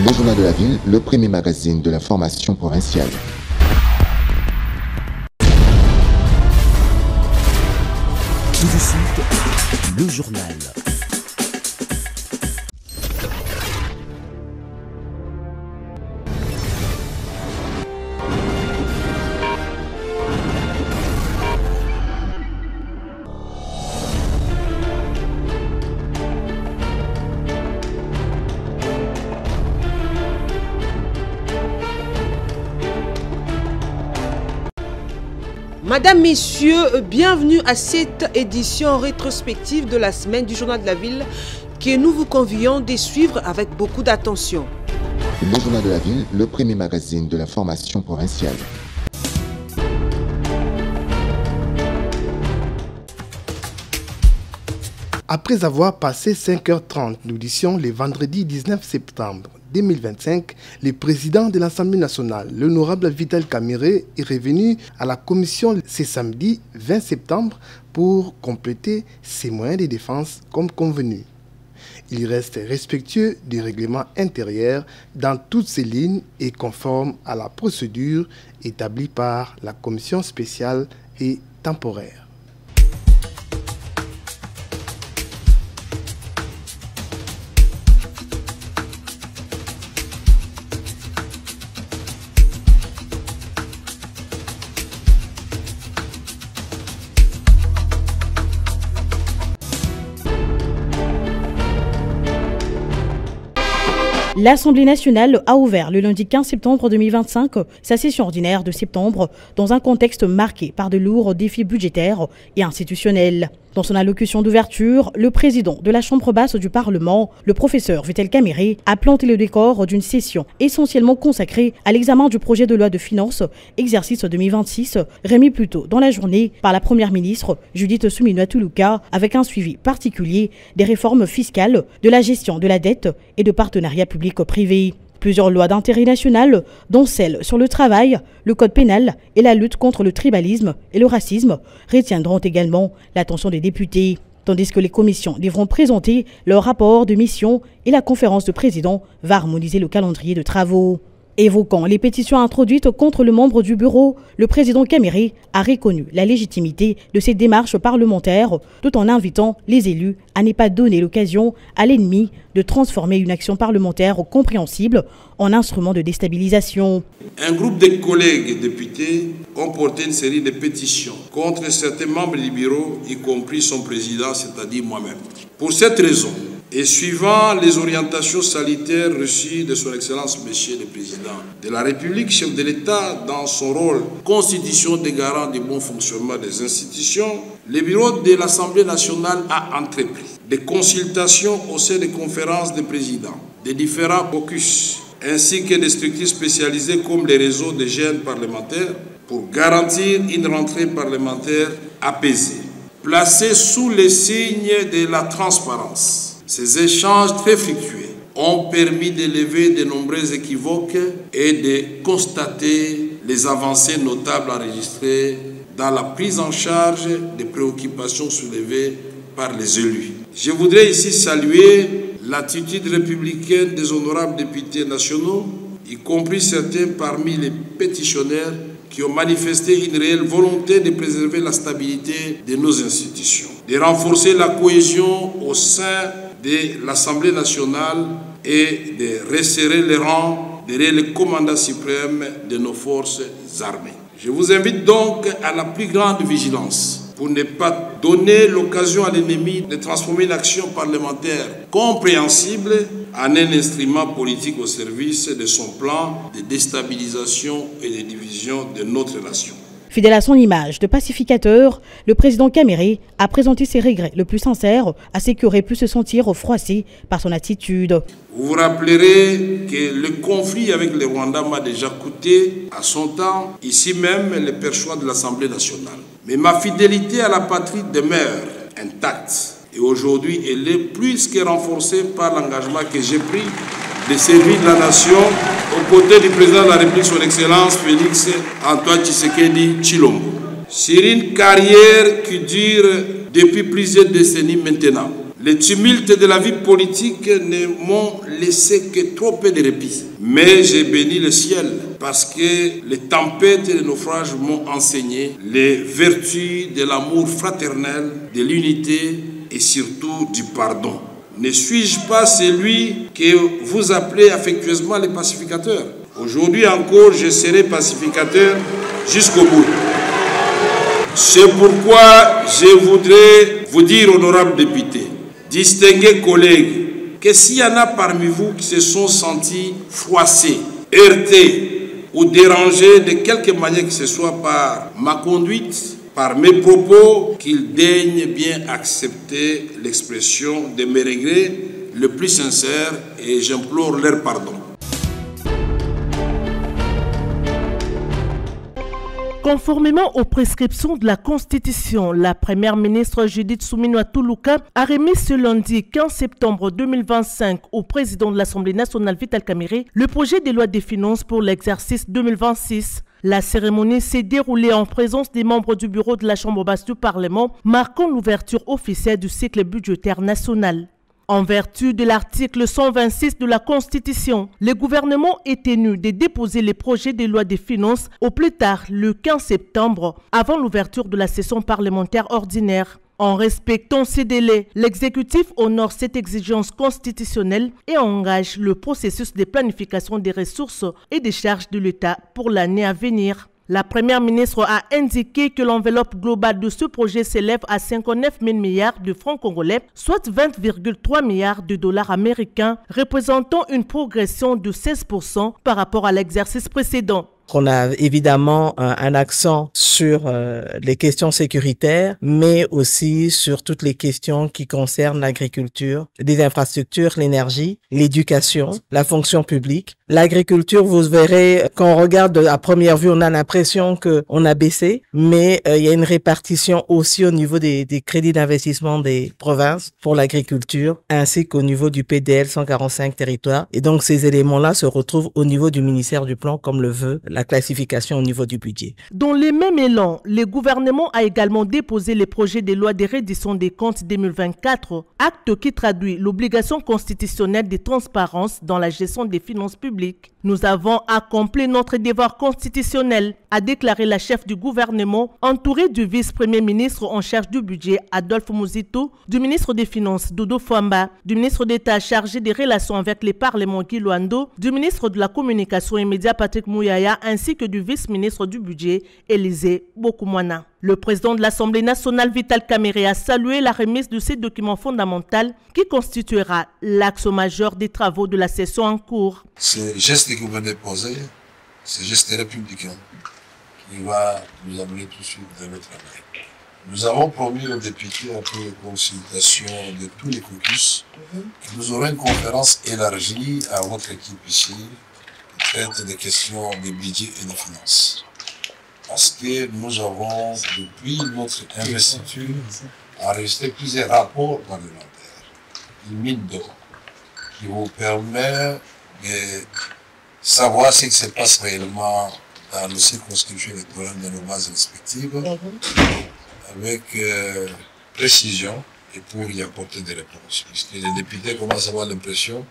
Le Journal de la Ville, le premier magazine de la formation provinciale. Tout de suite, le journal. Madame, Messieurs, bienvenue à cette édition rétrospective de la semaine du Journal de la Ville que nous vous convions de suivre avec beaucoup d'attention. Le Journal de la Ville, le premier magazine de la formation provinciale. Après avoir passé 5h30 d'audition le vendredi 19 septembre 2025, le président de l'Assemblée nationale, l'honorable Vital Kamerhe, est revenu à la commission ce samedi 20 septembre pour compléter ses moyens de défense comme convenu. Il reste respectueux du règlement intérieur dans toutes ses lignes et conforme à la procédure établie par la commission spéciale et temporaire. L'Assemblée nationale a ouvert le lundi 15 septembre 2025 sa session ordinaire de septembre dans un contexte marqué par de lourds défis budgétaires et institutionnels. Dans son allocution d'ouverture, le président de la Chambre basse du Parlement, le professeur Vital Kamerhe, a planté le décor d'une session essentiellement consacrée à l'examen du projet de loi de finances exercice 2026, remis plus tôt dans la journée par la première ministre Judith Suminwa-Tuluka, avec un suivi particulier des réformes fiscales, de la gestion de la dette et de partenariats publics-privés. Plusieurs lois d'intérêt national, dont celles sur le travail, le code pénal et la lutte contre le tribalisme et le racisme, retiendront également l'attention des députés. Tandis que les commissions devront présenter leur rapport de mission et la conférence de présidents va harmoniser le calendrier de travaux. Évoquant les pétitions introduites contre le membre du bureau, le président Kamerhe a reconnu la légitimité de ces démarches parlementaires tout en invitant les élus à ne pas donner l'occasion à l'ennemi de transformer une action parlementaire compréhensible en instrument de déstabilisation. Un groupe de collègues députés ont porté une série de pétitions contre certains membres du bureau, y compris son président, c'est-à-dire moi-même. Pour cette raison, et suivant les orientations sanitaires reçues de son Excellence Monsieur le Président de la République, chef de l'État, dans son rôle constitution des garants du bon fonctionnement des institutions, le bureau de l'Assemblée nationale a entrepris des consultations au sein des conférences des présidents, des différents caucus, ainsi que des structures spécialisées comme les réseaux de jeunes parlementaires pour garantir une rentrée parlementaire apaisée, placée sous les signes de la transparence. Ces échanges très fructueux ont permis d'élever de nombreux équivoques et de constater les avancées notables enregistrées dans la prise en charge des préoccupations soulevées par les élus. Je voudrais ici saluer l'attitude républicaine des honorables députés nationaux, y compris certains parmi les pétitionnaires qui ont manifesté une réelle volonté de préserver la stabilité de nos institutions, de renforcer la cohésion au sein de l'Assemblée nationale et de resserrer les rangs derrière le commandant suprême de nos forces armées. Je vous invite donc à la plus grande vigilance pour ne pas donner l'occasion à l'ennemi de transformer l'action parlementaire compréhensible en un instrument politique au service de son plan de déstabilisation et de division de notre nation. Fidèle à son image de pacificateur, le président Kamerhe a présenté ses regrets le plus sincères à ceux qui auraient pu se sentir froissés par son attitude. Vous vous rappellerez que le conflit avec le Rwanda m'a déjà coûté à son temps, ici même, le perchoir de l'Assemblée nationale. Mais ma fidélité à la patrie demeure intacte. Et aujourd'hui, elle est plus que renforcée par l'engagement que j'ai pris de servir la nation aux côtés du président de la République, son Excellence Félix Antoine Tshisekedi Tshilombo. Sur une carrière qui dure depuis plusieurs décennies maintenant, Les tumultes de la vie politique ne m'ont laissé que trop peu de répit. Mais j'ai béni le ciel parce que les tempêtes et les naufrages m'ont enseigné les vertus de l'amour fraternel, de l'unité et surtout du pardon. Ne suis-je pas celui que vous appelez affectueusement les pacificateurs? Aujourd'hui encore, je serai pacificateur jusqu'au bout. C'est pourquoi je voudrais vous dire, honorables députés, distingués collègues, que s'il y en a parmi vous qui se sont sentis froissés, heurtés ou dérangés de quelque manière que ce soit par ma conduite, par mes propos, qu'ils daignent bien accepter l'expression de mes regrets le plus sincère et j'implore leur pardon. Conformément aux prescriptions de la Constitution, la première ministre Judith Suminwa Tuluka a remis ce lundi 15 septembre 2025 au président de l'Assemblée nationale Vital Kamerhe le projet de loi des finances pour l'exercice 2026. La cérémonie s'est déroulée en présence des membres du bureau de la Chambre basse du Parlement, marquant l'ouverture officielle du cycle budgétaire national. En vertu de l'article 126 de la Constitution, le gouvernement est tenu de déposer les projets de loi des finances au plus tard le 15 septembre, avant l'ouverture de la session parlementaire ordinaire. En respectant ces délais, l'exécutif honore cette exigence constitutionnelle et engage le processus de planification des ressources et des charges de l'État pour l'année à venir. La première ministre a indiqué que l'enveloppe globale de ce projet s'élève à 59 000 milliards de francs congolais, soit 20,3 milliards de dollars américains, représentant une progression de 16% par rapport à l'exercice précédent. On a évidemment un accent sur les questions sécuritaires, mais aussi sur toutes les questions qui concernent l'agriculture, les infrastructures, l'énergie, l'éducation, la fonction publique. L'agriculture, vous verrez, quand on regarde à première vue, on a l'impression qu'on a baissé, mais il y a une répartition aussi au niveau des crédits d'investissement des provinces pour l'agriculture, ainsi qu'au niveau du PDL 145 territoires. Et donc, ces éléments-là se retrouvent au niveau du ministère du Plan, comme le veut la classification au niveau du budget. Dans le même élan, le gouvernement a également déposé les projets de loi de reddition des comptes 2024, acte qui traduit l'obligation constitutionnelle de transparence dans la gestion des finances publiques. Nous avons accompli notre devoir constitutionnel, a déclaré la chef du gouvernement, entourée du vice-premier ministre en charge du budget Adolphe Muzito, du ministre des Finances Dodo Fwamba, du ministre d'État chargé des relations avec les parlements Guy Luando, du ministre de la Communication et Médias Patrick Mouyaya, ainsi que du vice-ministre du budget Élisée Bokoumwana. Le président de l'Assemblée nationale Vital Kamerhe a salué la remise de ces documents fondamentaux qui constituera l'axe majeur des travaux de la session en cours. Ce geste que vous venez de poser, ce geste républicain qui va nous amener tout de suite dans le travail. Nous avons promis aux députés, après les consultations de tous les caucus, que nous aurons une conférence élargie à votre équipe ici qui traite des questions de budget et de finances. Parce que nous avons, depuis notre investiture, enregistré plusieurs rapports parlementaires, une mine d'or, qui vous permet de savoir ce qui se passe réellement dans nos circonscriptions électorales, dans nos bases respectives, avec précision et pour y apporter des réponses. Puisque les députés commencent à avoir l'impression,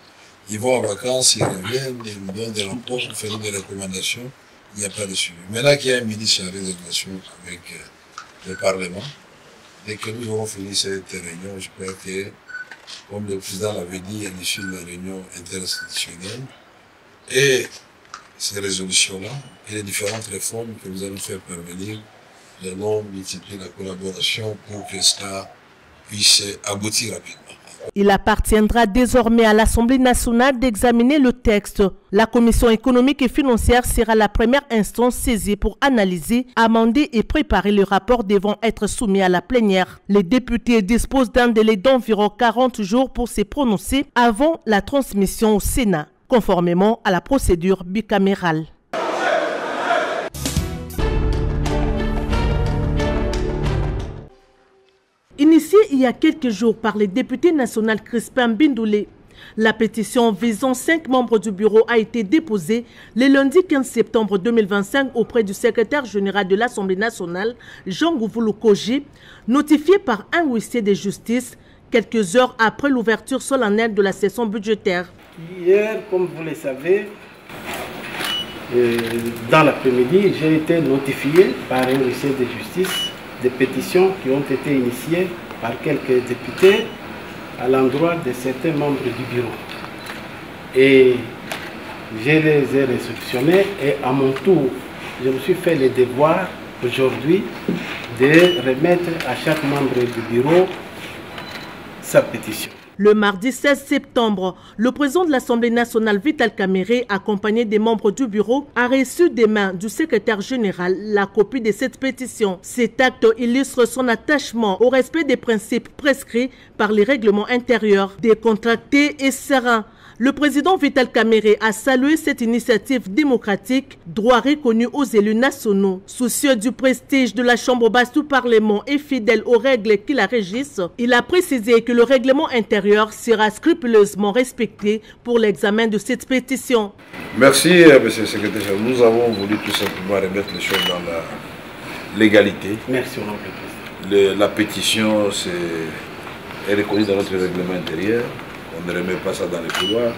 ils vont en vacances, ils reviennent, ils nous donnent des rapports, ils font des recommandations. Il n'y a pas de suivi. Maintenant qu'il y a un ministre chargé des relations avec le Parlement, dès que nous aurons fini cette réunion, je crois que, comme le président l'avait dit à l'issue de la réunion interinstitutionnelle, et ces résolutions-là, et les différentes réformes que nous allons faire parvenir, nous allons multiplier la collaboration pour que cela puisse aboutir rapidement. Il appartiendra désormais à l'Assemblée nationale d'examiner le texte. La Commission économique et financière sera la première instance saisie pour analyser, amender et préparer le rapport devant être soumis à la plénière. Les députés disposent d'un délai d'environ 40 jours pour se prononcer avant la transmission au Sénat, conformément à la procédure bicamérale. Initiée il y a quelques jours par le député national Crispin Bindoulé, la pétition visant 5 membres du bureau a été déposée le lundi 15 septembre 2025 auprès du secrétaire général de l'Assemblée nationale, Jean Gouvoulou Koji, notifié par un huissier de justice quelques heures après l'ouverture solennelle de la session budgétaire. Hier, comme vous le savez, dans l'après-midi, j'ai été notifié par un huissier de justice des pétitions qui ont été initiées par quelques députés à l'endroit de certains membres du bureau. Et je les ai réceptionnés et à mon tour, je me suis fait le devoir aujourd'hui de remettre à chaque membre du bureau sa pétition. Le mardi 16 septembre, le président de l'Assemblée nationale, Vital Kamerhe, accompagné des membres du bureau, a reçu des mains du secrétaire général la copie de cette pétition. Cet acte illustre son attachement au respect des principes prescrits par les règlements intérieurs, décontractés et sereins. Le président Vital Kamerhe a salué cette initiative démocratique, droit reconnu aux élus nationaux. Soucieux du prestige de la Chambre basse du Parlement et fidèle aux règles qui la régissent, il a précisé que le règlement intérieur sera scrupuleusement respecté pour l'examen de cette pétition. Merci, M. le secrétaire général. Nous avons voulu tout simplement remettre les choses dans la légalité. Merci, Honorable Président. La pétition est reconnue dans notre règlement intérieur. On ne remet pas ça dans les couloirs.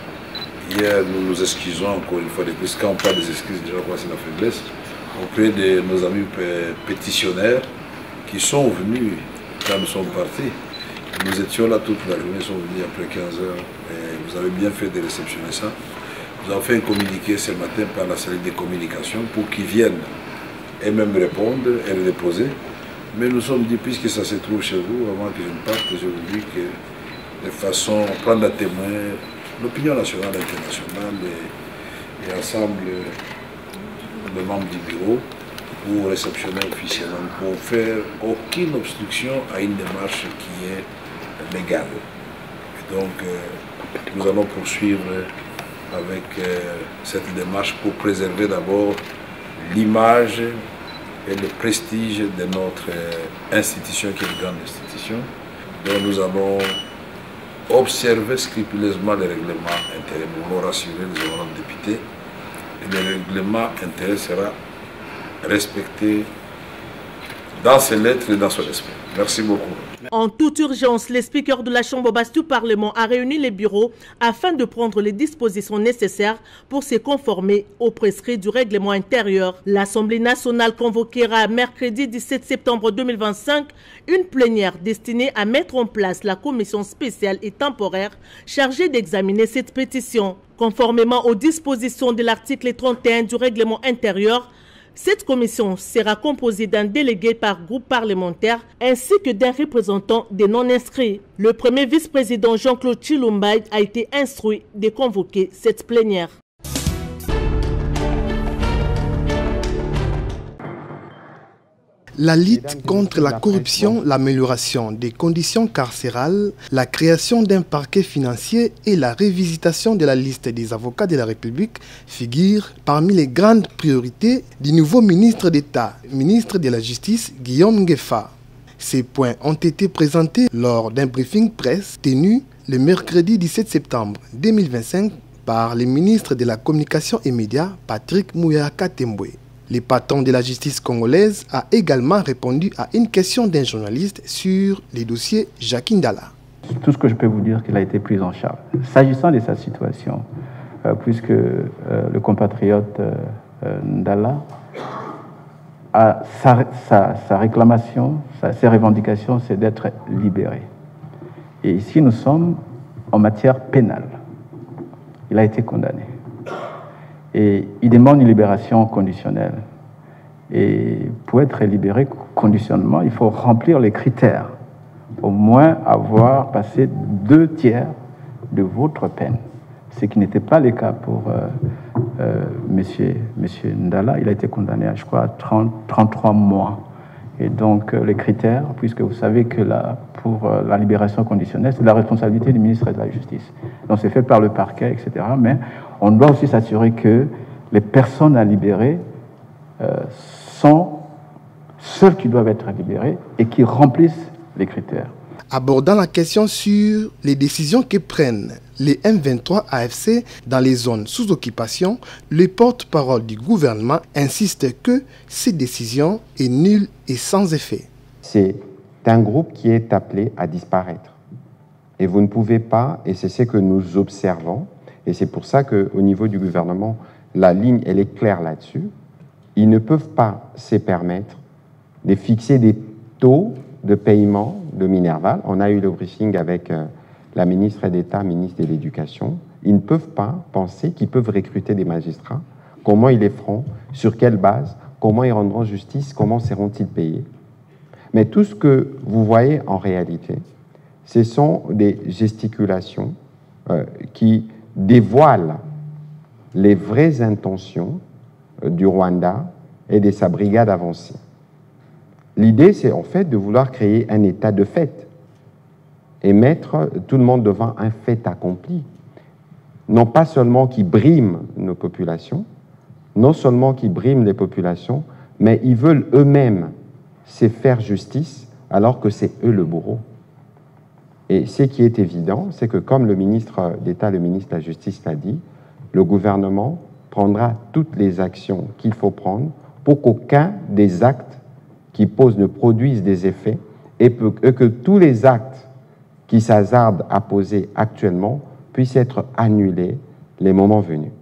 Hier, nous nous excusons encore une fois de plus. Quand on parle des excuses, déjà, c'est la faiblesse. Auprès de nos amis pétitionnaires qui sont venus quand nous sommes partis. Nous étions là toute la journée, ils sont venus après 15 heures. Et vous avez bien fait de réceptionner ça. Nous avons fait un communiqué ce matin par la salle de communication pour qu'ils viennent et même répondre et le déposer. Mais nous sommes dit, puisque ça se trouve chez vous, avant que je ne parte, je vous dis que de façon à prendre à témoin l'opinion nationale et internationale et ensemble les membres du bureau pour réceptionner officiellement, pour faire aucune obstruction à une démarche qui est légale. Et donc, nous allons poursuivre avec cette démarche pour préserver d'abord l'image et le prestige de notre institution qui est une grande institution, dont nous allons observer scrupuleusement les règlements intérieurs. Nous voulons rassurer les honorables députés et le règlement intérieur sera respecté dans ses lettres et dans son esprit. Merci beaucoup. En toute urgence, le speaker de la Chambre basse du Parlement a réuni les bureaux afin de prendre les dispositions nécessaires pour se conformer aux prescrits du règlement intérieur. L'Assemblée nationale convoquera mercredi 17 septembre 2025 une plénière destinée à mettre en place la commission spéciale et temporaire chargée d'examiner cette pétition. Conformément aux dispositions de l'article 31 du règlement intérieur, cette commission sera composée d'un délégué par groupe parlementaire ainsi que d'un représentant des non-inscrits. Le premier vice-président Jean-Claude Chilumbay a été instruit de convoquer cette plénière. La lutte contre la corruption, l'amélioration des conditions carcérales, la création d'un parquet financier et la révisitation de la liste des avocats de la République figurent parmi les grandes priorités du nouveau ministre d'État, ministre de la Justice, Guillaume Ngefa. Ces points ont été présentés lors d'un briefing presse tenu le mercredi 17 septembre 2025 par le ministre de la Communication et Médias, Patrick Mouyaka Temboué. Le patron de la justice congolaise a également répondu à une question d'un journaliste sur les dossiers Jacques Ndala. Tout ce que je peux vous dire, qu'il a été pris en charge. S'agissant de sa situation, puisque le compatriote Ndala a sa réclamation, ses revendications, c'est d'être libéré. Et ici, nous sommes en matière pénale. Il a été condamné. Et il demande une libération conditionnelle. Et pour être libéré conditionnellement, il faut remplir les critères. Au moins avoir passé 2/3 de votre peine. Ce qui n'était pas le cas pour monsieur Ndala. Il a été condamné à, je crois, 33 mois. Et donc, les critères, puisque vous savez que pour la libération conditionnelle, c'est la responsabilité du ministre de la Justice. Donc, c'est fait par le parquet, etc. Mais on doit aussi s'assurer que les personnes à libérer sont celles qui doivent être libérées et qui remplissent les critères. Abordant la question sur les décisions que prennent les M23 AFC dans les zones sous occupation, le porte-parole du gouvernement insiste que cette décision est nulle et sans effet. C'est un groupe qui est appelé à disparaître. Et vous ne pouvez pas, et c'est ce que nous observons, et c'est pour ça qu'au niveau du gouvernement, la ligne, elle est claire là-dessus. Ils ne peuvent pas se permettre de fixer des taux de paiement de Minerval. On a eu le briefing avec la ministre d'État, ministre de l'Éducation. Ils ne peuvent pas penser qu'ils peuvent recruter des magistrats. Comment ils les feront? Sur quelle base? Comment ils rendront justice? Comment seront-ils payés? Mais tout ce que vous voyez en réalité, ce sont des gesticulations qui dévoilent les vraies intentions du Rwanda et de sa brigade avancée. L'idée, c'est en fait de vouloir créer un état de fait et mettre tout le monde devant un fait accompli. Non pas seulement qui briment nos populations, non seulement qui briment les populations, mais ils veulent eux-mêmes se faire justice alors que c'est eux le bourreau. Et ce qui est évident, c'est que comme le ministre d'État, le ministre de la Justice l'a dit, le gouvernement prendra toutes les actions qu'il faut prendre pour qu'aucun des actes qui posent ne produisent des effets et que tous les actes qui s'hasardent à poser actuellement puissent être annulés les moments venus.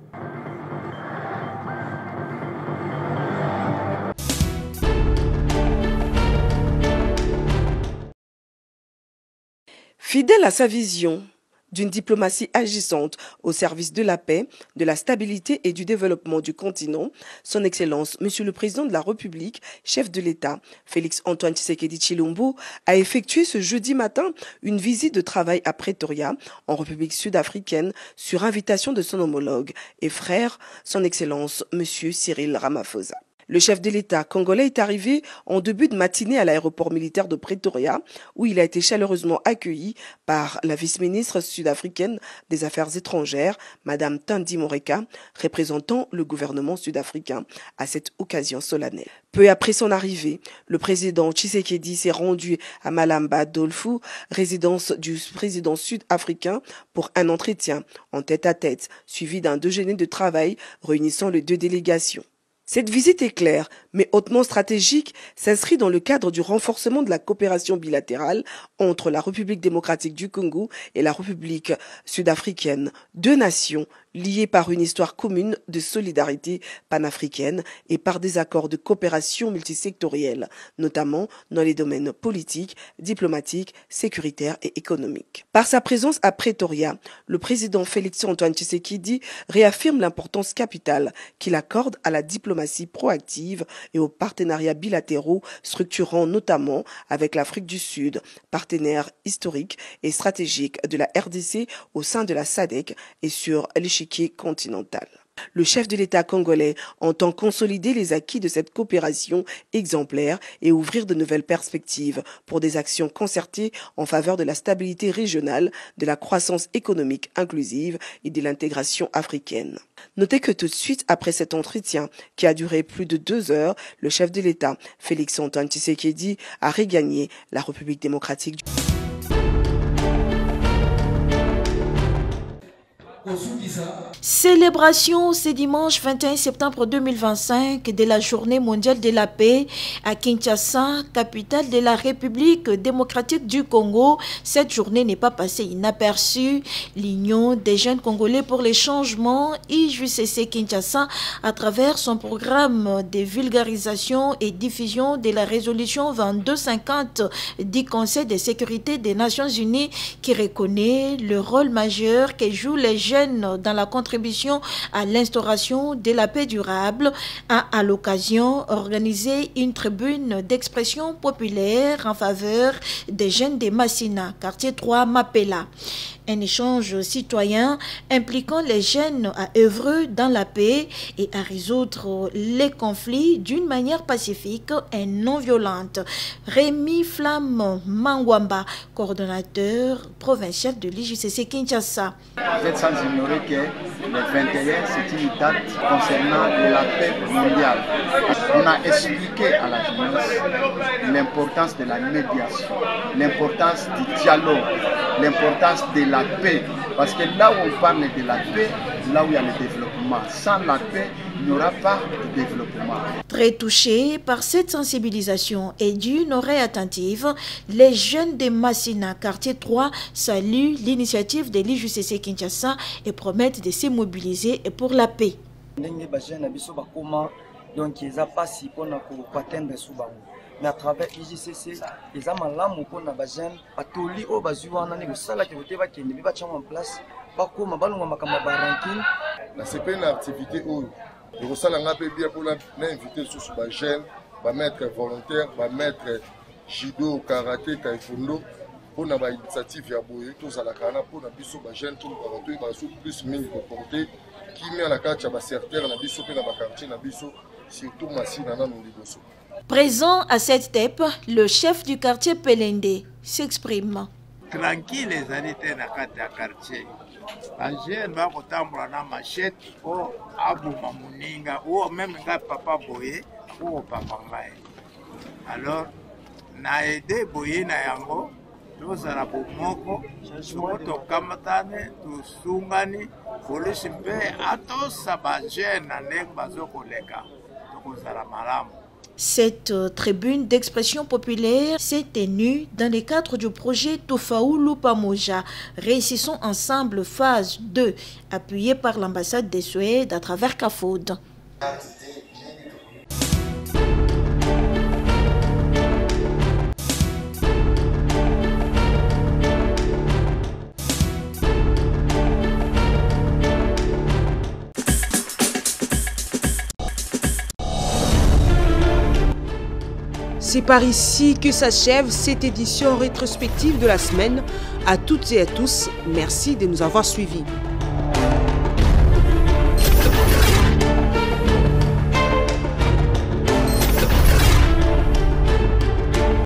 Fidèle à sa vision d'une diplomatie agissante au service de la paix, de la stabilité et du développement du continent, son Excellence, Monsieur le Président de la République, chef de l'État, Félix-Antoine Tshisekedi Tshilombo, a effectué ce jeudi matin une visite de travail à Pretoria, en République sud-africaine, sur invitation de son homologue et frère, son Excellence, Monsieur Cyril Ramaphosa. Le chef de l'État congolais est arrivé en début de matinée à l'aéroport militaire de Pretoria, où il a été chaleureusement accueilli par la vice-ministre sud-africaine des Affaires étrangères, Madame Thandi Moreka, représentant le gouvernement sud-africain à cette occasion solennelle. Peu après son arrivée, le président Tshisekedi s'est rendu à Malamba Dolfu, résidence du président sud-africain, pour un entretien en tête-à-tête, suivi d'un déjeuner de travail réunissant les deux délégations. Cette visite est claire, mais hautement stratégique, s'inscrit dans le cadre du renforcement de la coopération bilatérale entre la République démocratique du Congo et la République sud-africaine, deux nations liées par une histoire commune de solidarité panafricaine et par des accords de coopération multisectorielle, notamment dans les domaines politiques, diplomatiques, sécuritaires et économiques. Par sa présence à Pretoria, le président Félix-Antoine Tshisekedi réaffirme l'importance capitale qu'il accorde à la diplomatie proactive et aux partenariats bilatéraux structurant notamment avec l'Afrique du Sud, partenaire historique et stratégique de la RDC au sein de la SADC et sur l'échiquier continental. Le chef de l'État congolais entend consolider les acquis de cette coopération exemplaire et ouvrir de nouvelles perspectives pour des actions concertées en faveur de la stabilité régionale, de la croissance économique inclusive et de l'intégration africaine. Notez que tout de suite après cet entretien, qui a duré plus de 2 heures, le chef de l'État, Félix-Antoine Tshisekedi, a regagné la République démocratique du Célébration ce dimanche 21 septembre 2025 de la Journée mondiale de la paix à Kinshasa, capitale de la République démocratique du Congo. Cette journée n'est pas passée inaperçue. L'Union des jeunes Congolais pour les changements, IJCC Kinshasa, à travers son programme de vulgarisation et diffusion de la résolution 2250 du Conseil de sécurité des Nations Unies, qui reconnaît le rôle majeur que jouent les jeunes dans la contribution à l'instauration de la paix durable, a à l'occasion organisé une tribune d'expression populaire en faveur des jeunes de Massina, quartier 3 Mapela. Un échange citoyen impliquant les jeunes à œuvrer dans la paix et à résoudre les conflits d'une manière pacifique et non violente. Rémi Flamme Mangwamba, coordonnateur provincial de l'IJCC Kinshasa. Vous êtes sans ignorer que le 21, c'est une date concernant la paix mondiale. On a expliqué à la jeunesse l'importance de la médiation, l'importance du dialogue, l'importance de la paix. Parce que là où on parle de la paix, là où il y a le développement, développement. Sans la paix, il n'y aura pas de développement. Très touchés par cette sensibilisation et d'une oreille attentive, les jeunes de Massina, quartier 3, saluent l'initiative de l'IJCC Kinshasa et promettent de se mobiliser pour la paix. Donc, ils n'ont pas si pour atteindre ce banc. Mais à travers l'IJCC, ils ont malamu pour les jeunes, atoli au bazuana ni usala qui vote va qui ne va pas en place, pas comme balunga makamba barankin. La CP une activité où le usala n'a pas bien pour l'inviter sur les jeunes, va mettre volontaire, va mettre judo, karaté, taekwondo. Pour une initiative ya boye tous à la cana pour na biso ba jeunes tout ba sous plus mine de portée qui met à la carte ba certain na biso pe na ba quartier na biso surtout Massina na Liboso. Présent à cette TEP, le chef du quartier Pelende s'exprime. Tranquille les années na kata quartier. Un jeune va kotambula na machette ou abu mamuninga ou même nga papa boye ou papa ngai. Alors na aidé boye na yango tozala bomoko soki tokamatane tosungani polisi mpe atosa bajene na ndenge bazokoleka tokozala malamu. Cette tribune d'expression populaire s'est tenue dans le cadre du projet Tofaoulou Pamoja. Réussissons ensemble phase 2, appuyée par l'ambassade de Suède à travers CAFOD. C'est par ici que s'achève cette édition rétrospective de la semaine. À toutes et à tous, merci de nous avoir suivis.